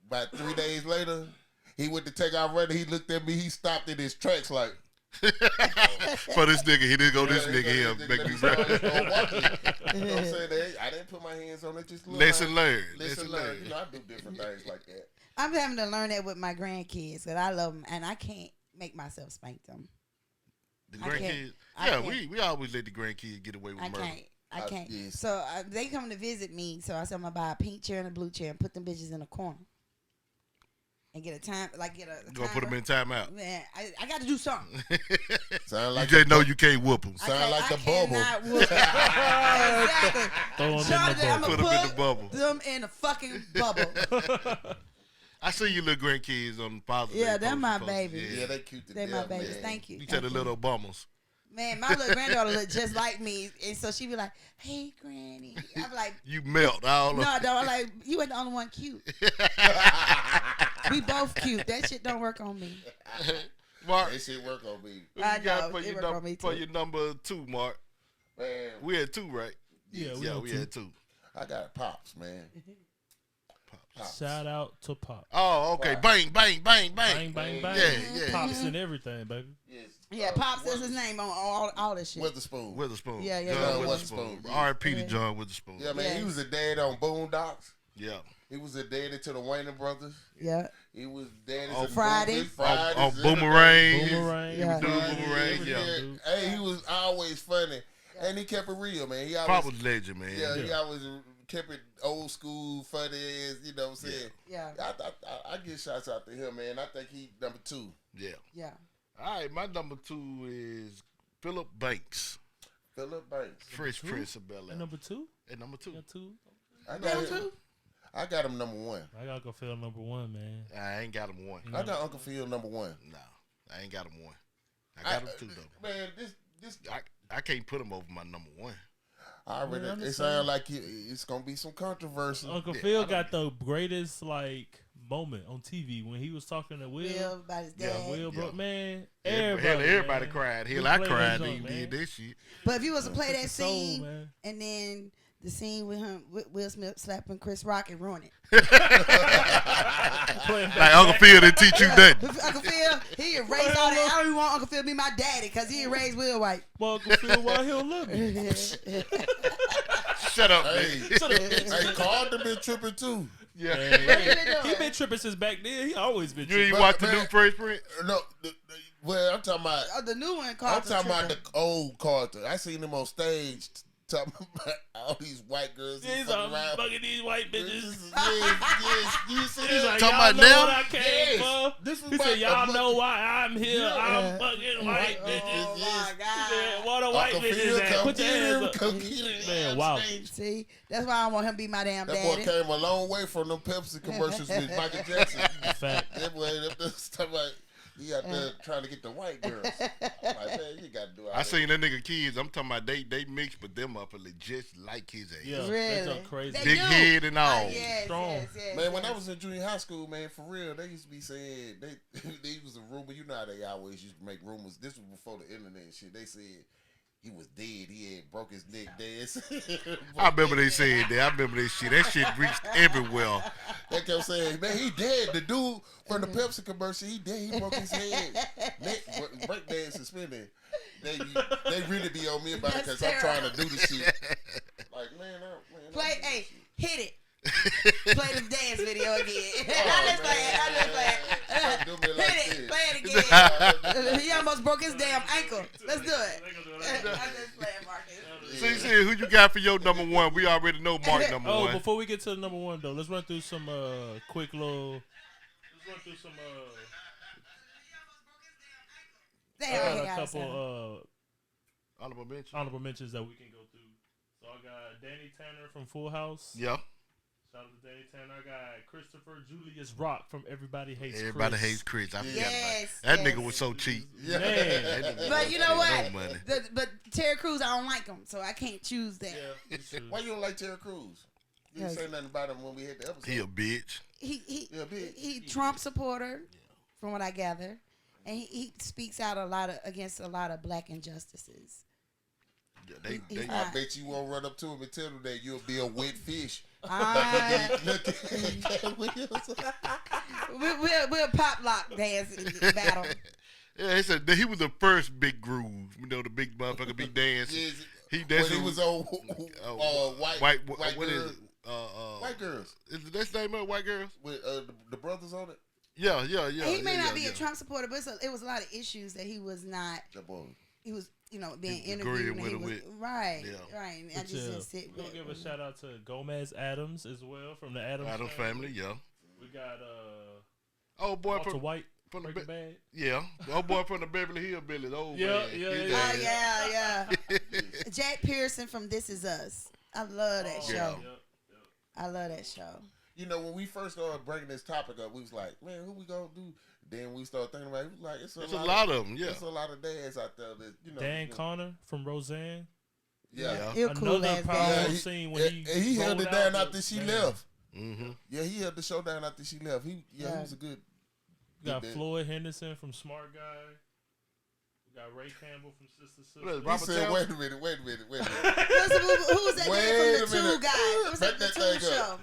About 3 days later. He went to take off running. He looked at me. He stopped in his tracks like. For this nigga, he didn't go this nigga here. Make me run. You know what I'm saying? I didn't put my hands on it. Just Lesson learned. Lesson learned. You know, I do different things like that. I'm having to learn that with my grandkids because I love them and I can't make myself spank them. The grandkids? We always let the grandkids get away with murder. I can't. Yes. So they come to visit me. So I said I'm going to buy a pink chair and a blue chair and put them bitches in a corner. And get a time, Gonna put them in timeout. Man, I got to do something. Sound like you just know you can't whoop them. Sound like the bubble. Exactly. Throw them Put them in the bubble. Them in a fucking bubble. I see your little grandkids on Father's Day. Yeah, they're my babies. Yeah, they cute to They're death, my babies. man. Thank you. You tell the little bummers. Man, my little granddaughter look just like me, and so she be like, "Hey, Granny." I'm like, You melt all "No, of I don't." I'm like, "You ain't the only one cute. We both cute. That shit don't work on me." Mark, That shit work on me. what I you got know, for it your, work on me for too. your number 2, Mark? Man, We had 2, right? Yeah, we had 2. I got pops, man. Pops. Shout out to Pop. Oh, okay. Wow. Bang, bang, bang, Bang, bang. bang, bang. Yeah. Pops and everything, baby. Yes. Yeah, Pop says his name on all this shit. Witherspoon. Witherspoon. Yeah, John yeah. Witherspoon. Witherspoon. R.I.P. to John Witherspoon. Yeah, man. Yeah. He was a dad on Boondocks. Yeah. He was a daddy to the Wayne brothers. Yeah. He was daddy On to Friday. movies, On Fridays, Boomerang. Boomerang. He was doing Yeah. Boomerang, Yeah. yeah. Hey, he was always funny. And he kept it real, man. He Pop always, was legend, man. he always kept it old school, funny as, you know what I'm saying? Yeah. I give shouts out to him, man. I think he number 2. Yeah. Yeah. All right, my number 2 is Philip Banks. Philip Banks. Fresh Prince of Bel-Air. And number 2? At number 2. Got 2? I got him number 1. I got Uncle Phil number 1, man. I ain't got him 1. I got Uncle Phil number 1. No, I ain't got him 1. I got him 2 though. Man, this I can't put him over my number 1. I already. Yeah, I It understand. sounds like it's gonna be some controversy. Uncle Yeah, Phil got the greatest moment on TV when he was talking to Will. Will about his dad. Will, bro, Yeah. man. Everybody man. cried. He Hell, I played cried that when he joint, did man. this shit. But if you was to play Took that the soul, scene man. and then the scene with him, with Will Smith slapping Chris Rock and ruin it. Like Uncle Phil didn't teach you nothing. Uncle Phil, he erased all that. I don't even want Uncle Phil to be my daddy because he erased Will White. Well, Uncle Phil, why he'll love me? Shut up, Hey, man. hey, Carter been tripping too. Yeah. He been tripping since back then. He always been You ain't tripping. watch the man. new Fresh Prince? No, well, I'm talking about. The new one I'm called talking about the old Carter. I seen him on stage talking about all these white girls. He's fucking around. fucking these white bitches. Yes. You see He's that? like, Talking y'all about know now? what I came for? This was He about said, a y'all month- know why I'm here. Yeah. I'm fucking white bitches. Oh my He God. said, what a white Uncle bitches Phil, at? come Put your get hands him. up. Come get him. Man, wow. See, that's why I want him to be my damn That boy daddy. came a long way from them Pepsi commercials with Michael Jackson. Fact. That boy, that stuff like he out there trying to get the white girls. I'm like, man, you got to do all I that. seen that nigga kids. I'm talking about they mixed, but them up just like his ass. Yeah, Really? that's crazy. They Big do. head and all. Yes, Strong. yes, Man, when yes. I was in junior high school, man, for real, they used to be saying they was a rumor. You know how they always used to make rumors. This was before the internet and shit. They said he was dead. He had broke his neck dead. I remember they said that. I remember that shit. That shit reached everywhere. They kept saying, man, he dead. The dude from the Pepsi commercial, he dead. He broke his head. Break dance suspended. They really be on me about it because I'm trying to do the shit. Like, man, Play, hey, hit it. Play the dance video again. Oh, I just play it. Do me like Hit it. this. Play it again. He almost broke his damn ankle. Let's do it. I'm just playing, Marcus. See, who you got for your number 1? We already know Mark number 1. Before we get to the number 1 though, let's run through some quick little. Let's run through some Damn, he a got us out. couple Honorable mention. honorable mentions that we can go through. So I got Danny Tanner from Full House. Yeah. Shout out to Danny Tanner. I got Christopher Julius Rock from Everybody Hates Chris. Everybody hates Chris. I forgot about Yes, that. That yes. nigga was so cheap. Man. That nigga But was you know paying what? no money. But Terry Crews, I don't like him, so I can't choose that. Yeah, it's true. Why you don't like Terry Crews? You didn't say nothing about him when we had the episode. He a bitch. He Trump supporter, from what I gather, and he speaks out against a lot of black injustices. Yeah, they I bet you won't run up to him and tell him that you'll be a wet fish. We'll pop lock dance battle. Yeah, he said that he was the first big groove. You know, the big motherfucker be dancing. Yes, He when dancing. he was on white what girls. is it? White girls Is that name of White Girls? with the brothers on it. Yeah. He may not be a Trump supporter, but it was a lot of issues that he was not. That boy. He was, being He was interviewed. agreeing And with he him was, right. Yeah. Right. And I just didn't sit We'll with give a shout out to Gomez Adams as well from the Adams family. Yeah. We got Oh boy Walter from White from Breaking the Bad. yeah. Oh boy from the Beverly Hillbillies. Oh Yeah, man. yeah, His yeah. Oh ass. yeah. Jack Pearson from This Is Us. I love that show. Yeah. I love that show. You know, when we first started bringing this topic up, we was like, man, who we gonna do? Then we started thinking about it. We was like, It's a lot of them. Yeah. There's a lot of dads out there that, Dan Connor from Roseanne. Yeah. He'll cool Another ass powerful dad. scene when and he held rolled it down out after she man. left. Mm-hmm. Yeah, he held the show down after she left. He was a good. We got dad. Floyd Henderson from Smart Guy. We got Ray Campbell from Sister What is Sister. He Robert said, Townsend? wait a minute. Who was that Wait dude a from the minute. Two guys? It was Back like the that Two thing show.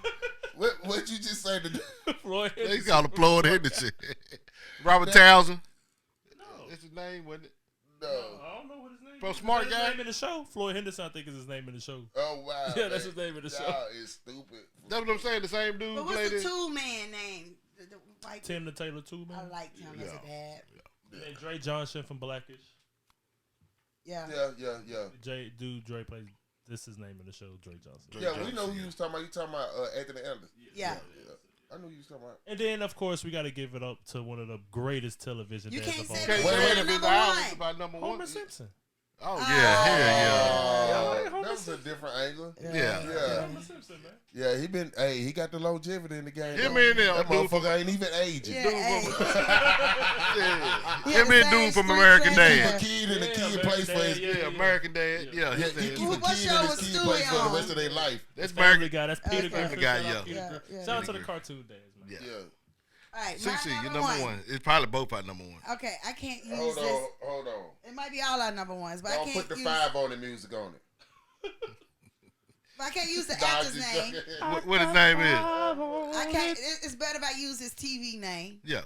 up. What you just say to Floyd They Henderson. call him Floyd Henderson. Robert Yeah. Townsend. No. That's his name, wasn't it? No. I don't know what his name From is. Smart Is that Guy? his name in the show? Floyd Henderson, I think, is his name in the show. Oh wow. Yeah, that's man. his name in the show. Y'all is stupid. That's what I'm saying. The same dude But played what's the it. two-man name? The white Tim the Taylor too, man. I liked him as a dad. And Dre Johnson from Blackish. Yeah. Dre plays. This is his name in the show, Dre Johnson. Yeah, we know who you was talking about. You talking about Anthony Anderson. Yeah. I knew you was talking about. And then, of course, we got to give it up to one of the greatest television You dads can't of all say time. that. Can't Wait, say wait, if his number album one. is about number one. Homer Simpson. Oh yeah, Oh, that was a different angle. yeah. Homer Simpson, man. Yeah, he got the longevity in the game. Him though. and that dude from motherfucker ain't even aging. Yeah, hey. yeah. He Him had and the dude from same American street Keep a Dad. kid and the Yeah, kid American plays for Dad, his. Yeah, American Dad. Yeah, Yeah, his he keep name. a What kid show and was his kid Stewie plays for the on? rest of their life. That's Family American. Guy. That's Peter Okay. Griffin. Family Guy, Shout out yeah. Peter Yeah, Griffin. yeah. Shout out to the Yeah. cartoon days, man. Yeah. Yeah. All right, CC, my you're number one. It's probably both our number one. Okay, I can't use Hold this. on. It might be all our number ones, but I Don't can't put the use. 5 on the music on it. But I can't use the Nah, actor's just name. joking. What his name is? I can't. It's better if I use his TV name, Yeah,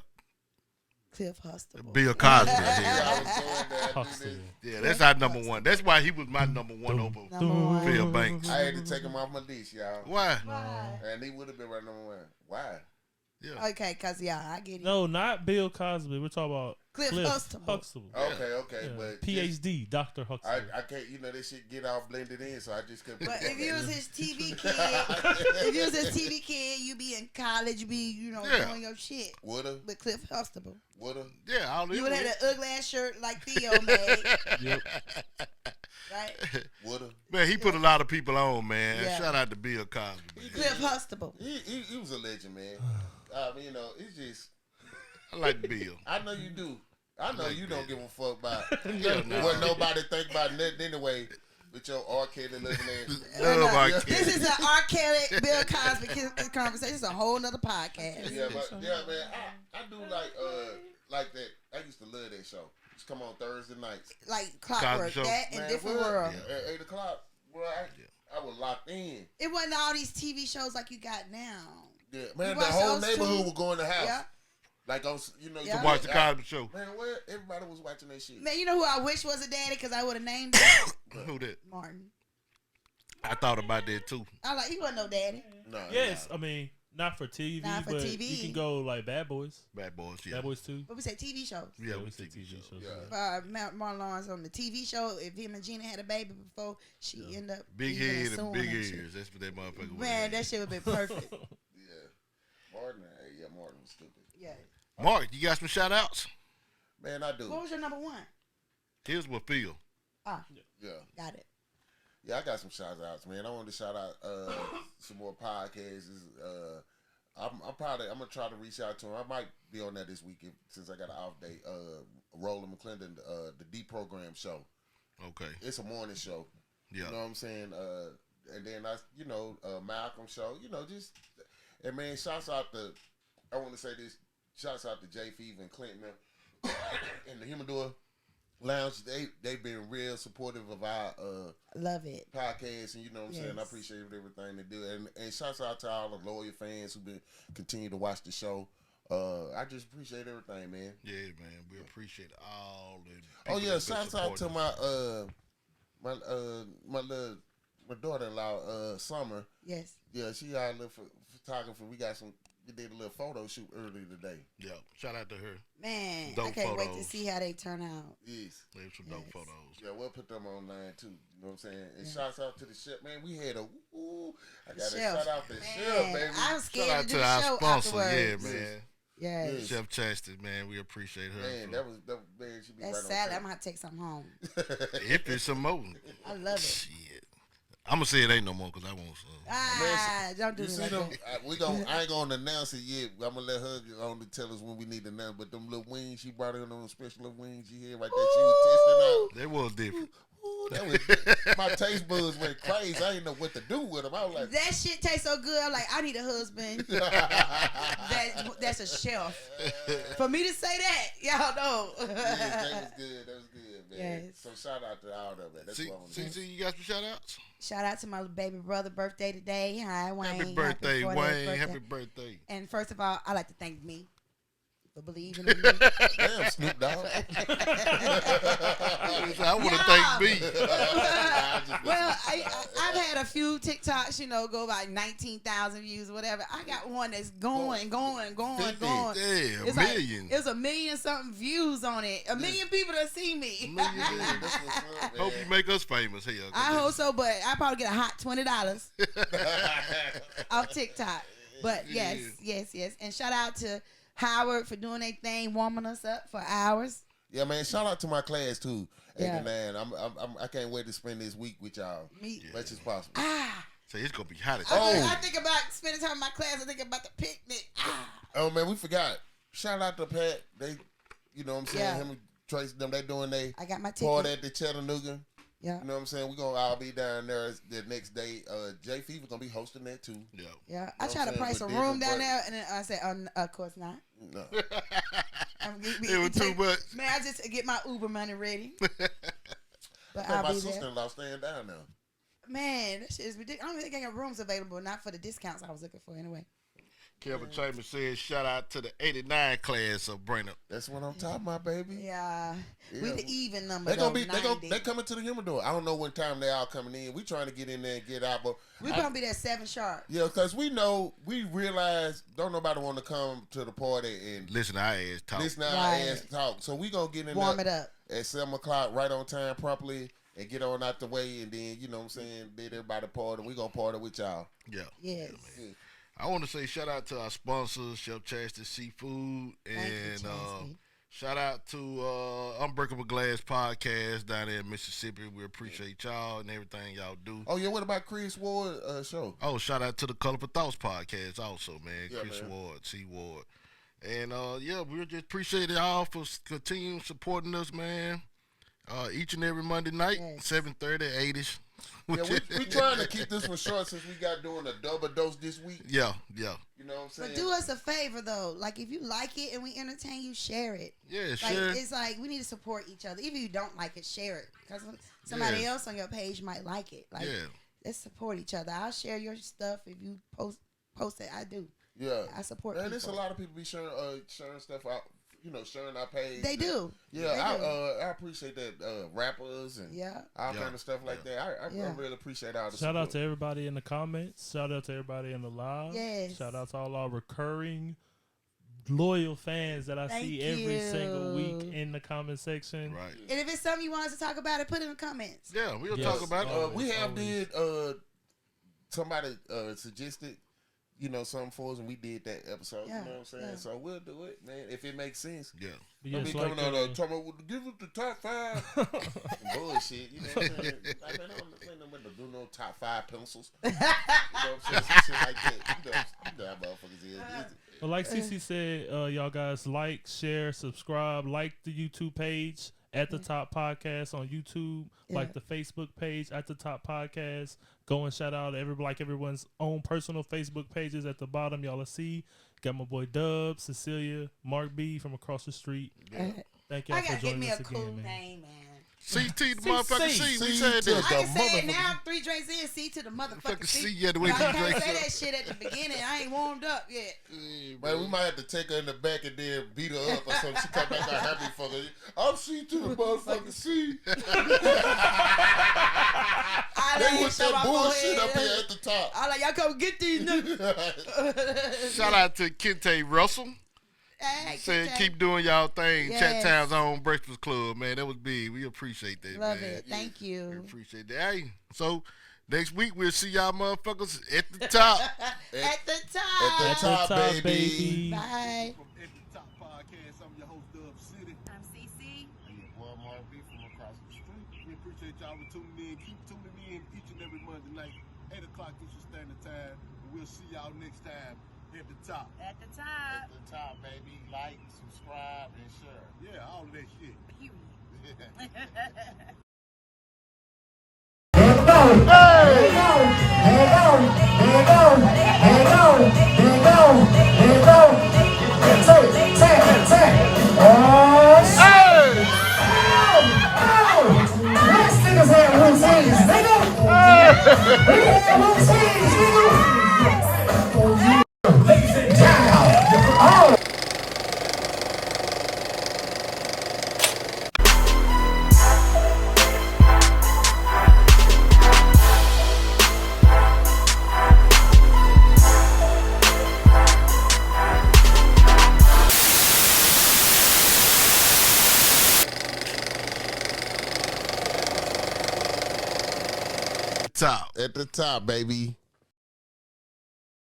Cliff Huxtable. Bill Cosby. I Yeah. was doing that. Huxtable. Yeah, that's our number one. That's why he was my number one over Number one. Phil Banks. I had to take him off my dish, y'all. Why? Why? And he would have been right number 1. Why? Yeah. Okay, cause I get it. No, not Bill Cosby. We're talking about Cliff Huxtable. Okay, Yeah. but PhD, Dr. Huxtable. I can't, this shit get all blended in, so I just couldn't. But put it if you together. was his TV kid, you be in college, you be, Yeah. doing your shit Woulda, with Cliff Huxtable. Yeah, I don't You even. would have had an ugly ass shirt like Theo made, Yep. right? woulda. Man, he put a lot of people on, man. Yeah. Shout out to Bill Cosby. Man. Cliff Huxtable. He was a legend, man. It's just, I like Bill. I know you do. I know you don't give a fuck about Yeah, nah. what nobody think about nothing anyway. With your R. Kelly looking ass. Love our This kids. is an R. Kelly, Bill Cosby conversation. It's a whole nother podcast. Yeah, man. I do like that. I used to love that show. It's come on Thursday nights. Like Clockwork, Show. that and Man, Different what? World. Yeah. At 8 o'clock, bro, I was locked in. It wasn't all these TV shows like you got now. Yeah, man, You the watch whole those neighborhood too? would go in the house. Yeah. Like on, Yeah. To watch the Cosby Show. Man, where everybody was watching that shit. Man, you know who I wish was a daddy because I would have named him? Who that? Martin. I thought about that too. He wasn't no daddy. No. Yes, I mean, not for TV, Not for but TV. you can go like Bad Boys. Bad Boys, yeah. Bad Boys 2. But we say TV shows. Yeah, we we see say TV shows. Yeah. Martin Lawrence on the TV show. If him and Gina had a baby before, she ended up Big leaving head and suing big and shit. ears. That's what that motherfucker was. Man, that shit would have been perfect. Martin, Martin was stupid. Yeah. Mark, you got some shout outs? Man, I do. What was your number one? Here's what Phil. Ah, Yeah. got it. Yeah, I got some shout outs, man. I wanted to shout out some more podcasts. I'm gonna try to reach out to them. I might be on that this week since I got an off day. Roland McClendon, the D Program show. Okay. It's a morning show. Yeah. You know what I'm saying? And then Malcolm show. And man, I want to say this. Shouts out to Jay Fever and Clinton and the Humidor Lounge. They've been real supportive of our love it podcast, and you know what I'm saying. I appreciate everything they do, and shouts out to all the loyal fans who've been continue to watch the show. I just appreciate everything, man. Yeah, man, we appreciate all the. Oh yeah, shouts out to my daughter-in-law, Summer. Yes. Yeah, she our little photographer. We did a little photo shoot earlier today. Yeah, shout out to her. Man, dope I can't photos. wait to see how they turn out. Yes. They have some dope photos. Yeah, we'll put them online too. You know what I'm saying? And shouts out to the chef, man. We had I got to shout out the chef, baby. I'm scared shout out to do to the our show sponsor, afterwards. yeah, man. Yes. Chef Chastity, man, we appreciate her. Man, that man, she be That's right sad. on I'm gonna have to take something home. If it's some more. I love it. Shit. I'm gonna say it ain't no more because I won't. Don't do You it see like them? that. I ain't gonna announce it yet. I'm gonna let her only tell us when we need to announce. But them little wings she brought in, those special little wings she had right there, she was testing out. They was different. Ooh, that was my taste buds went crazy. I didn't know what to do with them. I was like, That shit tastes so good. I'm like, I need a husband. That's a chef. For me to say that, y'all know. yeah, that was good, man. Yes. So shout out to all of that. That's what I want to do. See, you got some shout outs? Shout out to my baby brother birthday today. Hi, Wayne. Happy birthday, 40th Wayne. birthday. Happy birthday. And first of all, I'd like to thank me for believing in me. Damn, Snoop Dogg. I want to thank me. Well, I've had a few TikToks, go about 19,000 views or whatever. I got one that's going. Damn, It's million. Like, it was 1 million something views on it. A million people that see me. That's what's up, man. Hope you make us famous here. I hope so, but I probably get a hot $20 off TikTok. But yes. And shout out to Howard for doing their thing, warming us up for hours. Yeah, man. Shout out to my class too. Yeah. 89. I can't wait to spend this week with y'all. Much as possible. So it's gonna be hot as I think about spending time in my class. I think about the picnic. Oh man, we forgot. Shout out to Pat. They, you know what I'm saying. Yeah. Him and Tracy, them they doing they I got my ticket. party at the Chattanooga. Yeah. You know what I'm saying? We're gonna all be down there the next day. Jay Fever gonna be hosting that too. Yeah. Yeah. You I know try to what I'm price a saying? room With down different there, and then I said, of course not. No. It was too much. Man, I just get my Uber money ready. But My I'll be there. sister-in-law staying down now. Man, that shit is ridiculous. I don't even think I got rooms available, not for the discounts I was looking for anyway. Kevin Chambers says, shout out to the 89 class of Brainerd. That's what I'm talking about, baby. Yeah. We Yeah. the even number. They gonna be. though, They coming to the Humidor. I don't know what time they all coming in. We trying to get in there and get out, but We're gonna be there 7 sharp. yeah, because we realize don't nobody want to come to the party and Listen to our ass talk. listen to our Right. ass talk. So we gonna get in Warm there it up. at 7:00 right on time properly and get on out the way, and then you know what I'm saying, let everybody party. We gonna party with y'all. Yeah. Yes. I want to say shout out to our sponsors, Chef Chastity Seafood, Thank you, and Chastity. shout out to Unbreakable Glass Podcast down there in Mississippi. We appreciate y'all and everything y'all do. Oh yeah, what about Chris Ward show? Oh, shout out to the Colorful Thoughts Podcast also, man. Yeah, Chris man. Ward, C. Ward. And we just appreciate y'all for continuing supporting us, man. Each and every Monday night, Yes. 7:30, 8ish. Yeah, we trying to keep this one short since we got doing a double dose this week. Yeah. You know what I'm saying? But do us a favor though. Like if you like it and we entertain you, share it. Yeah, Like sure. it's like we need to support each other. Even if you don't like it, share it. Because somebody else on your page might like it. Like Yeah. let's support each other. I'll share your stuff if you post it. I do. Yeah, I support and people. there's a lot of people be sharing stuff out. Sharing our page. They do. Yeah, They do. I appreciate that. Rappers and all kind of stuff like that. I really appreciate all the Shout out support. to everybody in the comments. Shout out to everybody in the live. Yes. Shout out to all our recurring loyal fans that I Thank see every single you. week in the comment section. Right. And if it's something you want us to talk about, it put it in the comments. Yeah, we'll Yes. talk about it. We have Always. did somebody suggested, something for us, and we did that episode. Yeah, You know what I'm saying? yeah. So we'll do it, man, if it makes sense. Yeah. Don't be coming on talking about, give us the top 5. Bullshit, you know what I'm saying? I don't want to do no top 5 pencils. You know what I'm saying? Some shit like that. You know how motherfuckers is. Well, like CC said, y'all guys like, share, subscribe, like the YouTube page at the Top Podcast on YouTube, like the Facebook page at the Top Podcast. Go and shout out everyone's own personal Facebook pages at the bottom. Y'all will see. Got my boy Dub, Cecilia, Mark B from across the street. Thank y'all for joining us again, man. Name, man. CT the motherfucking C. We said I that. can say it now. I'm 3 drinks in. C to the motherfucking C. Yeah, the way you I drink. can't say that shit at the beginning. I ain't warmed up yet. Man, we might have to take her in the back and then beat her up or something. She come back out happy for her. I'm C to the motherfucking C. They with that bullshit up here at the top. I like, y'all come get these niggas. Shout out to Kente Russell. Hey, Saying Kente. keep doing y'all thing. Yes. Chat Town's own Breakfast Club, man. That was big. We appreciate that, Love man. it. Thank We you. appreciate that. Hey, so next week we'll see y'all motherfuckers at the top. At the top. At the top, baby. Bye. From At the Top Podcast, I'm your host, Dub City. I'm CC. And your boy Mark B from across the street. We appreciate y'all for tuning in. Keep tuning in each and every Monday night, 8 o'clock Eastern Standard Time. And we'll see y'all next time at the top. At the top. At the top, baby. Like, subscribe, and share. Yeah, all of that shit. Period. There you go. There you go. There you go. There you go. There you go. There you go. There you go. Say. Oh, shit. Oh. Let's niggas have routines, nigga. We have routines, nigga. Oh. Top. At the top, baby.